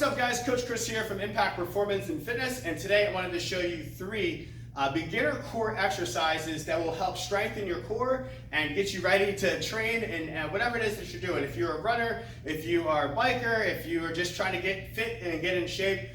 What's up guys, Coach Chris here from Impact Performance and Fitness, and today I wanted to show you three beginner core exercises that will help strengthen your core and get you ready to train in whatever it is that you're doing. If you're a runner, if you are a biker, if you are just trying to get fit and get in shape,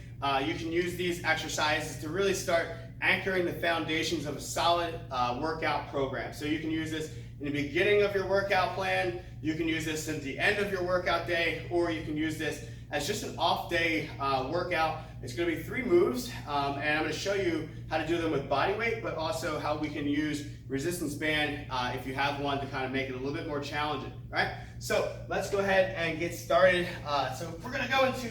you can use these exercises to really start anchoring the foundations of a solid workout program. So you can use this in the beginning of your workout plan, you can use this at the end of your workout day, or you can use this as just an off day workout. It's going to be three moves, and I'm going to show you how to do them with body weight, but also how we can use resistance band if you have one to kind of make it a little bit more challenging, right? So let's go ahead and get started. So we're going to go into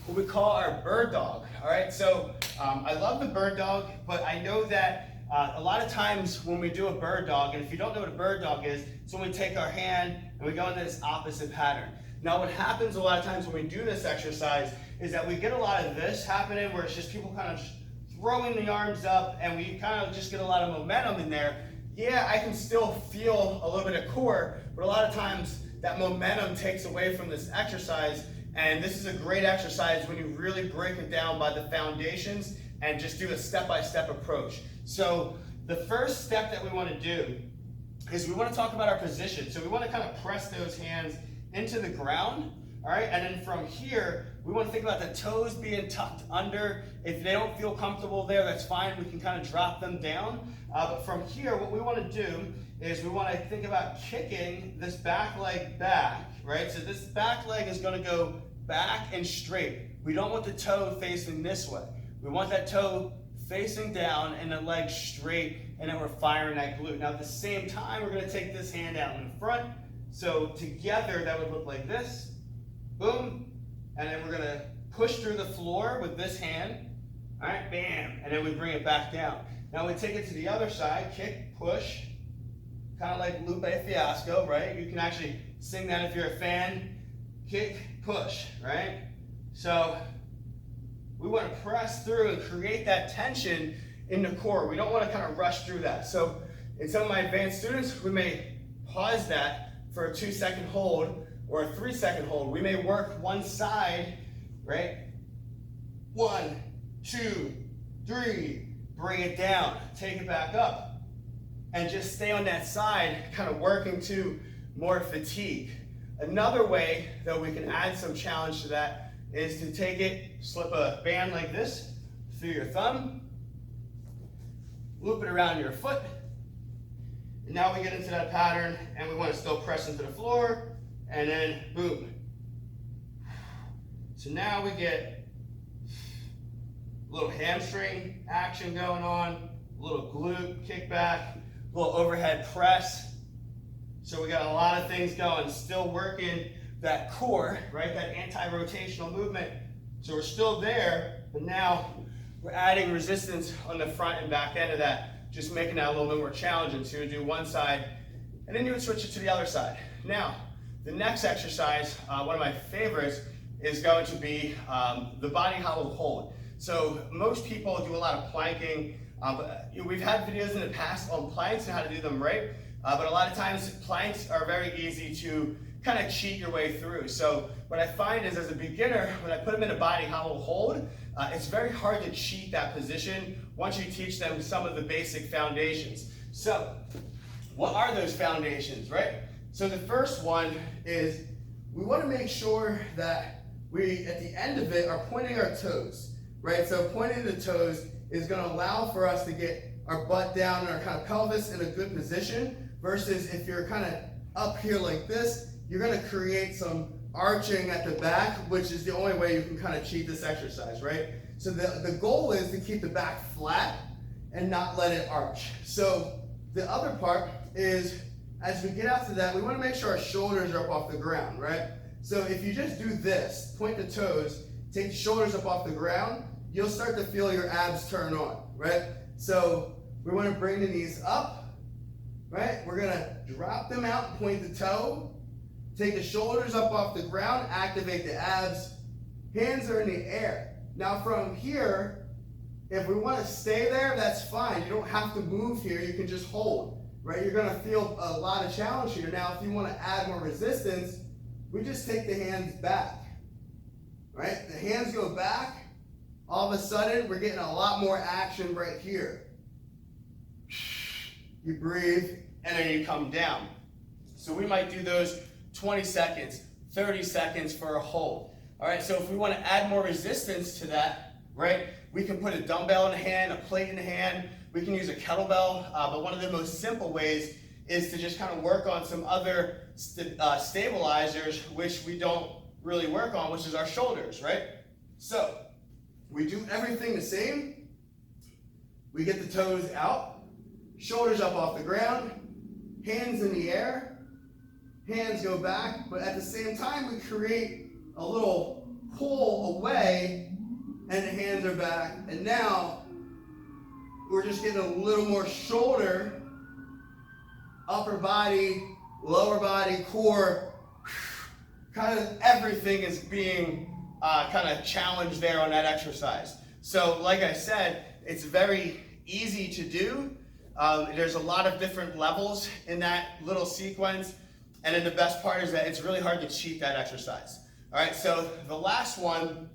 what we call our bird dog, all right? So I love the bird dog, but I know that a lot of times when we do a bird dog, and if you don't know what a bird dog is, it's when we take our hand and we go into this opposite pattern. Now what happens a lot of times when we do this exercise is that we get a lot of this happening where it's just people kind of throwing the arms up and we kind of just get a lot of momentum in there. Yeah, I can still feel a little bit of core, but a lot of times that momentum takes away from this exercise, and this is a great exercise when you really break it down by the foundations and just do a step-by-step approach. So the first step that we want to do is we want to talk about our position. So we want to kind of press those hands into the ground, all right? And then from here, we want to think about the toes being tucked under. If they don't feel comfortable there, that's fine. We can kind of drop them down. But from here, what we want to do is we want to think about kicking this back leg back, right? So this back leg is going to go back and straight. We don't want the toe facing this way. We want that toe facing down and the leg straight, and then we're firing that glute. Now at the same time, we're going to take this hand out in front. So together that would look like this, boom, and then we're going to push through the floor with this hand, all right, bam, and then we bring it back down. Now we take it to the other side, kick, push, kind of like Lupe Fiasco, right? You can actually sing that if you're a fan, kick, push, right? So we want to press through and create that tension in the core. We don't want to kind of rush through that. So in some of my advanced students, we may pause that for a 2-second hold or a 3-second hold. We may work one side, right? 1, 2, 3, bring it down, take it back up, and just stay on that side, kind of working to more fatigue. Another way that we can add some challenge to that is to take it, slip a band like this through your thumb, loop it around your foot, and now we get into that pattern and we want to still press into the floor, and then boom. So now we get a little hamstring action going on, a little glute kickback, a little overhead press. So we got a lot of things going, still working that core, right? That anti-rotational movement. So we're still there, but now we're adding resistance on the front and back end of that, just making that a little bit more challenging. So you would do one side, and then you would switch it to the other side. Now, the next exercise, one of my favorites, is going to be the body hollow hold. So most people do a lot of planking. We've had videos in the past on planks and how to do them right, but a lot of times planks are very easy to kind of cheat your way through. So what I find is, as a beginner, when I put them in a body hollow hold, it's very hard to cheat that position once you teach them some of the basic foundations. So what are those foundations, right? So the first one is we want to make sure that we, at the end of it, are pointing our toes, right? So pointing the toes is going to allow for us to get our butt down and our kind of pelvis in a good position, versus if you're kind of up here like this, you're going to create some arching at the back, which is the only way you can kind of cheat this exercise, right? So the goal is to keep the back flat and not let it arch. So the other part is, as we get out to that, we want to make sure our shoulders are up off the ground, right? So if you just do this, point the toes, take the shoulders up off the ground, you'll start to feel your abs turn on, right? So we want to bring the knees up, right? We're going to drop them out, point the toe, take the shoulders up off the ground, activate the abs, hands are in the air. Now from here, if we want to stay there, that's fine. You don't have to move here, you can just hold, right? You're going to feel a lot of challenge here. Now if you want to add more resistance, we just take the hands back, right? The hands go back. All of a sudden, we're getting a lot more action right here. You breathe, and then you come down. So we might do those 20 seconds, 30 seconds for a hold. All right, so if we want to add more resistance to that, right, we can put a dumbbell in the hand, a plate in the hand, we can use a kettlebell, but one of the most simple ways is to just kind of work on some other stabilizers, which we don't really work on, which is our shoulders, right? So we do everything the same. We get the toes out, shoulders up off the ground, hands in the air, hands go back, but at the same time we create a little pull away and the hands are back. And now we're just getting a little more shoulder, upper body, lower body, core. Kind of everything is being kind of challenged there on that exercise. So like I said, it's very easy to do. There's a lot of different levels in that little sequence. And then the best part is that it's really hard to cheat that exercise. All right, so the last one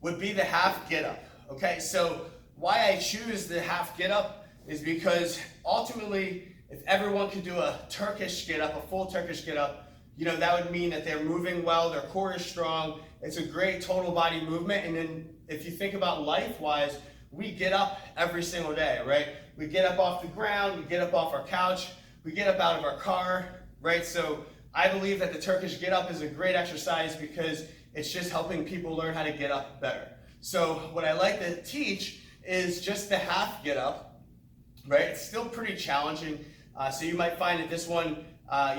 would be the half get up. Okay, so why I choose the half get up is because ultimately, if everyone could do a Turkish get up, a full Turkish get up, you know, that would mean that they're moving well, their core is strong, it's a great total body movement. And then if you think about life-wise, we get up every single day, right? We get up off the ground, we get up off our couch, we get up out of our car, right? So I believe that the Turkish get up is a great exercise because it's just helping people learn how to get up better. So what I like to teach is just the half get up, right? It's still pretty challenging. So you might find that this one,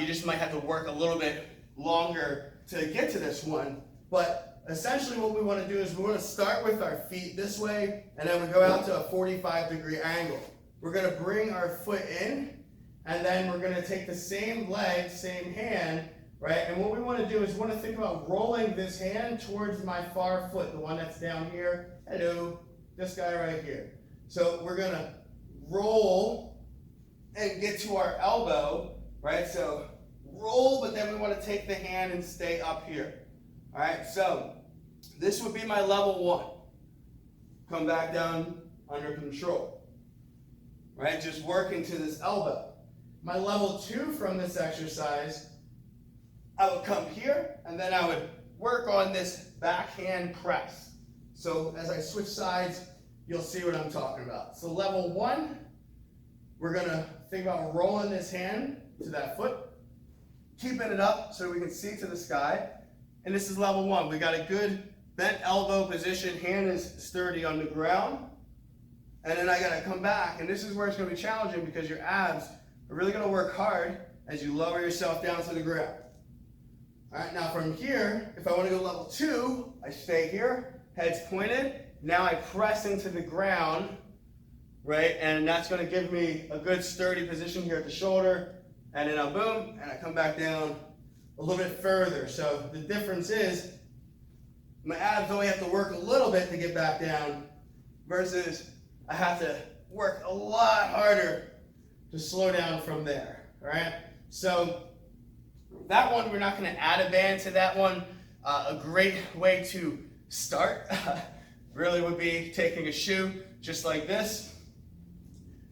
you just might have to work a little bit longer to get to this one. But essentially what we want to do is we want to start with our feet this way, and then we go out to a 45-degree angle. We're going to bring our foot in, and then we're going to take the same leg, same hand, right? And what we want to do is we want to think about rolling this hand towards my far foot, the one that's down here. Hello, this guy right here. So we're going to roll and get to our elbow, right? So roll, but then we want to take the hand and stay up here. All right, so this would be my level one. Come back down under control, right? Just working to this elbow. My level two from this exercise, I would come here and then I would work on this backhand press. So as I switch sides, you'll see what I'm talking about. So level one, we're gonna think about rolling this hand to that foot, keeping it up so we can see to the sky. And this is level one. We got a good bent elbow position, hand is sturdy on the ground. And then I gotta come back, and this is where it's gonna be challenging because your abs are really gonna work hard as you lower yourself down to the ground. All right, now from here, if I wanna go level two, I stay here, head's pointed. Now I press into the ground, right? And that's gonna give me a good sturdy position here at the shoulder. And then I'll boom, and I come back down a little bit further. So the difference is my abs only have to work a little bit to get back down versus I have to work a lot harder to slow down from there, all right? So that one, we're not gonna add a band to that one. A great way to start really would be taking a shoe just like this,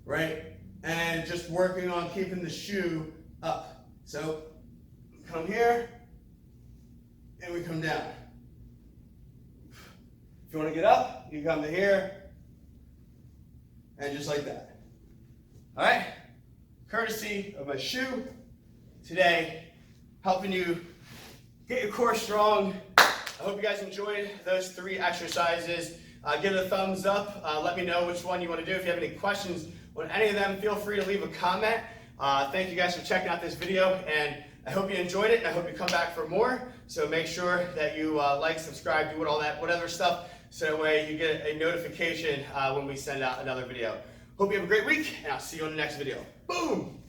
right? And just working on keeping the shoe up. So come here, and we come down. If you want to get up, you come to here, and just like that. All right? Courtesy of my shoe today, helping you get your core strong. I hope you guys enjoyed those 3 exercises. Give it a thumbs up. Let me know which one you want to do. If you have any questions on any of them, feel free to leave a comment. Thank you guys for checking out this video, and I hope you enjoyed it, and I hope you come back for more. So make sure that you like, subscribe, do all that, whatever stuff, so that way you get a notification when we send out another video. Hope you have a great week, and I'll see you on the next video. Boom!